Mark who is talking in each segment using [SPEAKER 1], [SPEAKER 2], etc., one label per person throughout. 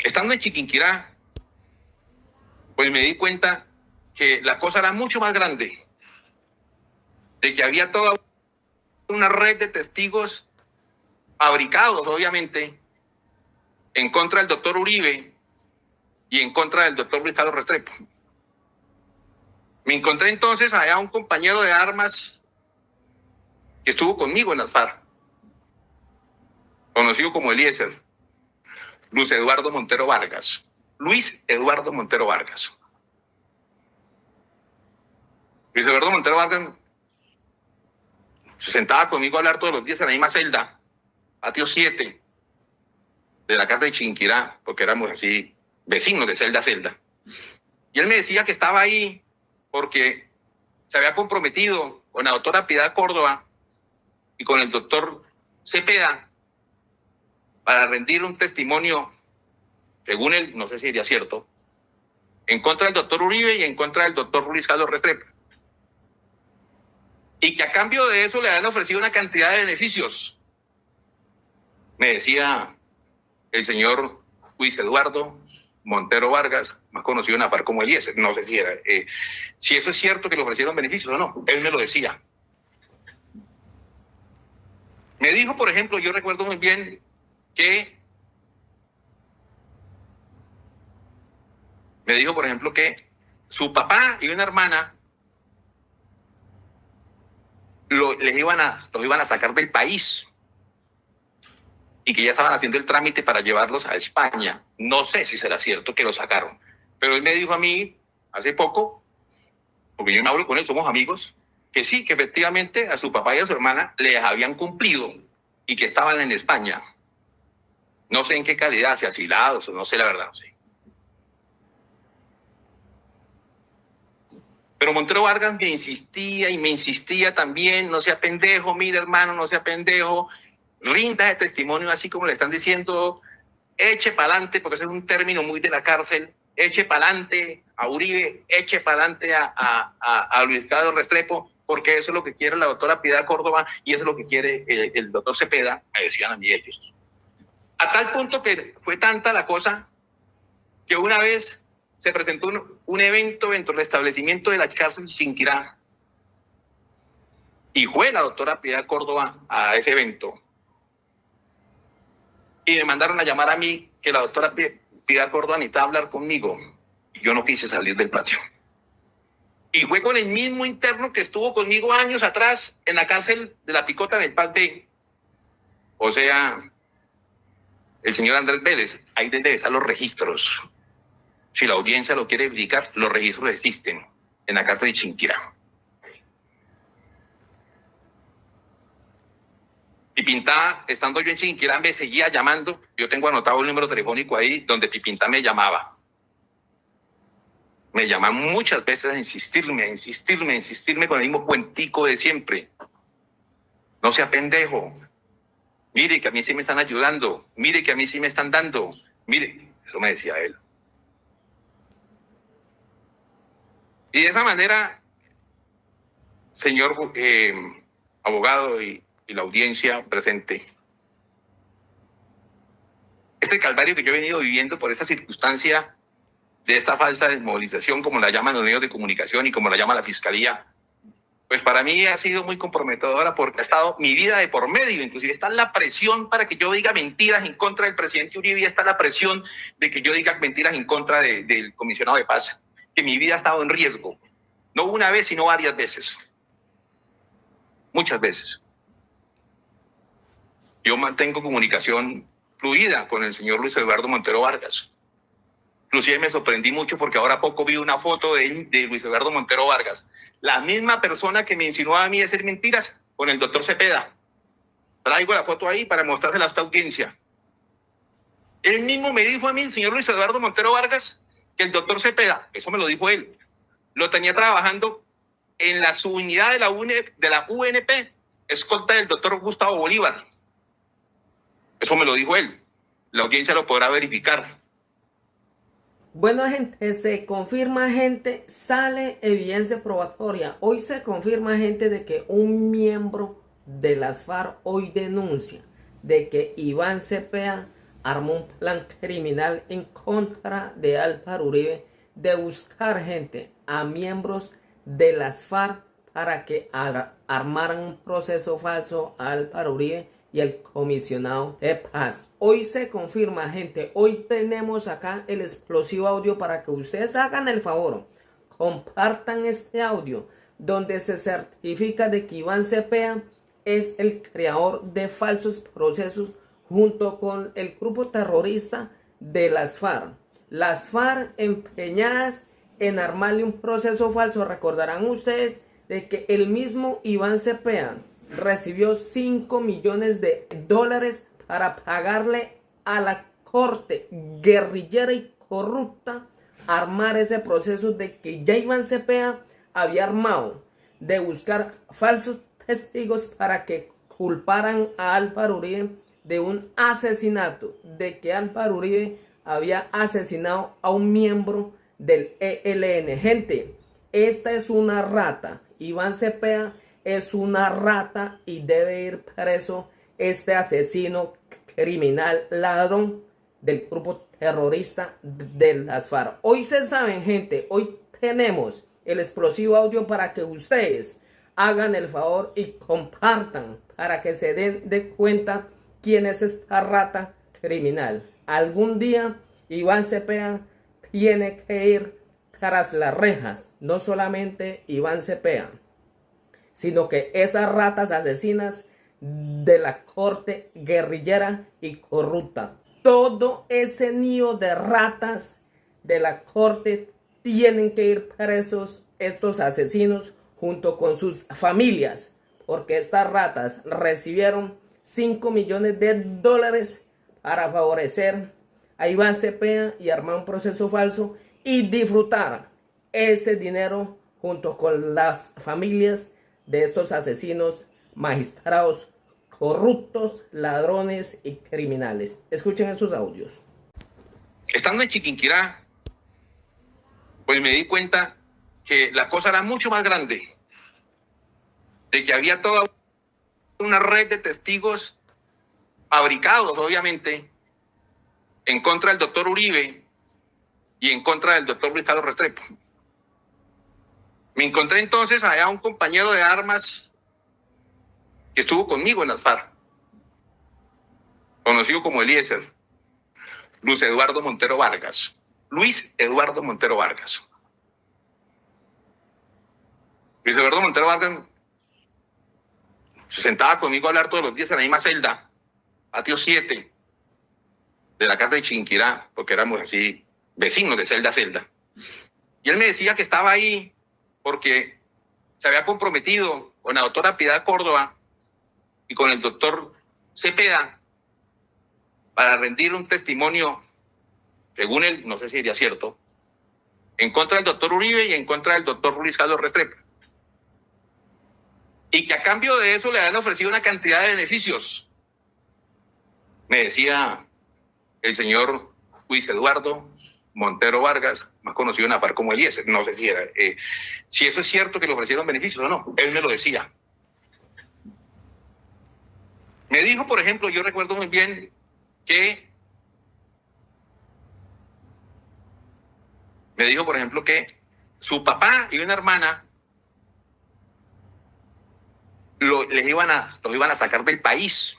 [SPEAKER 1] Estando en Chiquinquirá, pues me di cuenta que la cosa era mucho más grande, de que había toda una red de testigos fabricados, obviamente, en contra del doctor Uribe y en contra del doctor Luis Carlos Restrepo. Me encontré entonces allá un compañero de armas que estuvo conmigo en las FARC, conocido como Eliezer, Luis Eduardo Montero Vargas. Luis Eduardo Montero Vargas. Luis Eduardo Montero Vargas se sentaba conmigo a hablar todos los días en la misma celda, patio 7, de la casa de Chiquinquirá, porque éramos así vecinos de celda a celda. Y él me decía que estaba ahí porque se había comprometido con la doctora Piedad Córdoba y con el doctor Cepeda para rendir un testimonio, según él, no sé si sería cierto, en contra del doctor Uribe y en contra del doctor Luis Carlos Restrepo. Y que a cambio de eso le habían ofrecido una cantidad de beneficios. Me decía el señor Luis Eduardo Montero Vargas, más conocido en la FARC como Eliezer. No sé si era, si eso es cierto que le ofrecieron beneficios o no. Él me lo decía. Me dijo, por ejemplo, yo recuerdo muy bien que su papá y una hermana los iban a sacar del país y que ya estaban haciendo el trámite para llevarlos a España. No sé si será cierto que los sacaron, pero él me dijo a mí hace poco, porque yo me hablo con él, somos amigos, que sí, que efectivamente a su papá y a su hermana les habían cumplido y que estaban en España. No sé en qué calidad, si asilados o no sé, la verdad, no sé. Pero Montero Vargas me insistía también, no sea pendejo, mire hermano, no sea pendejo, rinda de testimonio así como le están diciendo, eche pa'lante, porque ese es un término muy de la cárcel, eche pa'lante a Uribe, eche pa'lante a Luis Carlos Restrepo, porque eso es lo que quiere la doctora Piedad Córdoba y eso es lo que quiere el doctor Cepeda, me decían a mí ellos. A tal punto que fue tanta la cosa que una vez se presentó un evento dentro del establecimiento de la cárcel de Chiquinquirá y fue la doctora Piedad Córdoba a ese evento. Y me mandaron a llamar a mí que la doctora Piedad Córdoba necesitaba hablar conmigo. Y yo no quise salir del patio. Y fue con el mismo interno que estuvo conmigo años atrás en la cárcel de La Picota en el Paz B. O sea, el señor Andrés Vélez. Ahí deben estar los registros. Si la audiencia lo quiere verificar, los registros existen en la cárcel de Chiquinquirá. Pipintá, estando yo en Chiquinquirá, me seguía llamando. Yo tengo anotado el número telefónico ahí donde Pipintá me llamaba. Me llama muchas veces a insistirme con el mismo cuentico de siempre. No sea pendejo. Mire que a mí sí me están ayudando. Mire que a mí sí me están dando. Mire, eso me decía él. Y de esa manera, señor abogado y la audiencia presente, este calvario que yo he venido viviendo por esa circunstancia de esta falsa desmovilización, como la llaman los medios de comunicación y como la llama la fiscalía, pues para mí ha sido muy comprometedora porque ha estado mi vida de por medio. Inclusive está la presión para que yo diga mentiras en contra del presidente Uribe, y está la presión de que yo diga mentiras en contra del comisionado de paz, que mi vida ha estado en riesgo. No una vez, sino varias veces. Muchas veces. Yo mantengo comunicación fluida con el señor Luis Eduardo Montero Vargas. Inclusive me sorprendí mucho porque ahora poco vi una foto de Luis Eduardo Montero Vargas. La misma persona que me insinuaba a mí decir mentiras con el doctor Cepeda. Traigo la foto ahí para mostrársela a esta audiencia. Él mismo me dijo a mí, el señor Luis Eduardo Montero Vargas, que el doctor Cepeda, eso me lo dijo él, lo tenía trabajando en la subunidad de la UNP, escolta del doctor Gustavo Bolívar. Eso me lo dijo él. La audiencia lo podrá verificar.
[SPEAKER 2] Bueno, gente, se confirma, gente, sale evidencia probatoria. Hoy se confirma, gente, de que un miembro de las FARC hoy denuncia de que Iván Cepeda armó un plan criminal en contra de Álvaro Uribe de buscar gente a miembros de las FARC para que armaran un proceso falso a Álvaro Uribe y el comisionado de paz. Hoy se confirma, gente. Hoy tenemos acá el explosivo audio para que ustedes hagan el favor, compartan este audio donde se certifica de que Iván Cepeda es el creador de falsos procesos junto con el grupo terrorista de las FARC. Las FARC empeñadas en armarle un proceso falso. Recordarán ustedes de que el mismo Iván Cepeda recibió 5 millones de dólares para pagarle a la corte guerrillera y corrupta armar ese proceso de que ya Iván Cepeda había armado, de buscar falsos testigos para que culparan a Álvaro Uribe de un asesinato, de que Álvaro Uribe había asesinado a un miembro del ELN. Gente, esta es una rata. Iván Cepeda es una rata y debe ir preso este asesino criminal, ladrón del grupo terrorista de las FARC. Hoy se saben, gente, hoy tenemos el explosivo audio para que ustedes hagan el favor y compartan para que se den de cuenta quién es esta rata criminal. Algún día Iván Cepeda tiene que ir tras las rejas. No solamente Iván Cepeda, sino que esas ratas asesinas de la corte guerrillera y corrupta. Todo ese nido de ratas de la corte tienen que ir presos, estos asesinos junto con sus familias, porque estas ratas recibieron 5 millones de dólares para favorecer a Iván Cepeda y armar un proceso falso y disfrutar ese dinero junto con las familias de estos asesinos, magistrados, corruptos, ladrones y criminales. Escuchen estos audios.
[SPEAKER 1] Estando en Chiquinquirá, pues me di cuenta que la cosa era mucho más grande, de que había toda una red de testigos fabricados, obviamente, en contra del doctor Uribe y en contra del doctor Luis Carlos Restrepo. Me encontré entonces allá un compañero de armas que estuvo conmigo en las FARC, conocido como Eliezer, Luis Eduardo Montero Vargas. Luis Eduardo Montero Vargas. Luis Eduardo Montero Vargas se sentaba conmigo a hablar todos los días en la misma celda, patio 7, de la casa de Chiquinquirá, porque éramos así vecinos de celda a celda. Y él me decía que estaba ahí porque se había comprometido con la doctora Piedad Córdoba y con el doctor Cepeda para rendir un testimonio, según él, no sé si sería cierto, en contra del doctor Uribe y en contra del doctor Luis Carlos Restrepo. Y que a cambio de eso le habían ofrecido una cantidad de beneficios. Me decía el señor Luis Eduardo Montero Vargas, más conocido en la FARC como Eliezer. No sé si era, si eso es cierto que le ofrecieron beneficios o no. Él me lo decía. Me dijo, por ejemplo, yo recuerdo muy bien que su papá y una hermana los iban a sacar del país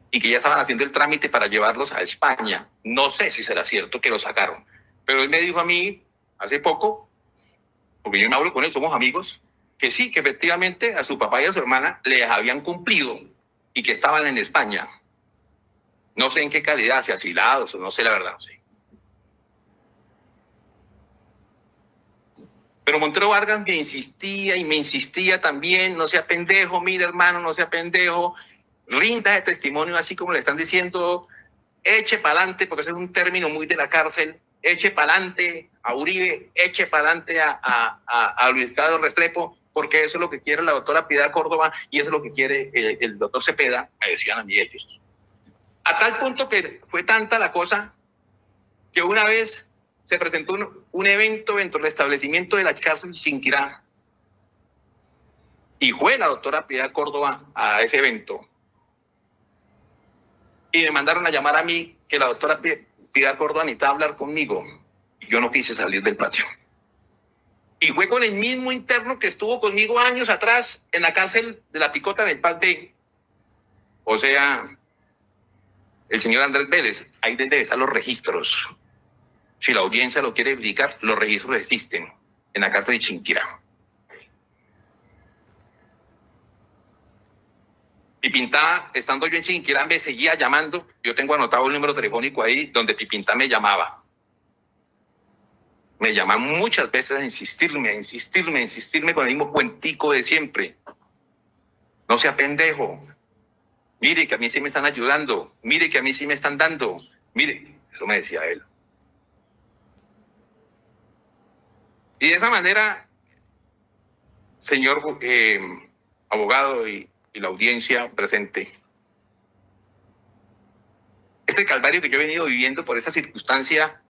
[SPEAKER 1] y que ya estaban haciendo el trámite para llevarlos a España. No sé si será cierto que los sacaron, pero él me dijo a mí hace poco, porque yo me hablo con él, somos amigos, que sí, que efectivamente a su papá y a su hermana les habían cumplido y que estaban en España. No sé en qué calidad, si asilados o no sé, la verdad, no sé. Pero Montero Vargas me insistía también, no sea pendejo, mira hermano, no sea pendejo, rinda de testimonio así como le están diciendo, eche pa'lante, porque ese es un término muy de la cárcel, eche pa'lante a Uribe, eche pa'lante a Luis Carlos Restrepo, porque eso es lo que quiere la doctora Piedad Córdoba y eso es lo que quiere el doctor Cepeda, me decían a mí ellos. A tal punto que fue tanta la cosa que una vez se presentó un evento dentro del establecimiento de la cárcel de Chiquinquirá y fue la doctora Piedad Córdoba a ese evento. Y me mandaron a llamar a mí que la doctora Piedad Córdoba necesitaba hablar conmigo. Y yo no quise salir del patio. Y fue con el mismo interno que estuvo conmigo años atrás en la cárcel de la Picota del Paz B. O sea, el señor Andrés Vélez. Ahí deben estar los registros. Si la audiencia lo quiere verificar, los registros existen en la cárcel de Chinquirá. Pipintá, estando yo en Chinquirá, me seguía llamando. Yo tengo anotado el número telefónico ahí donde Pipintá me llamaba. Me llama muchas veces a insistirme con el mismo cuentico de siempre. No sea pendejo. Mire que a mí sí me están ayudando. Mire que a mí sí me están dando. Mire, eso me decía él. Y de esa manera, señor abogado y la audiencia presente, este calvario que yo he venido viviendo por esa circunstancia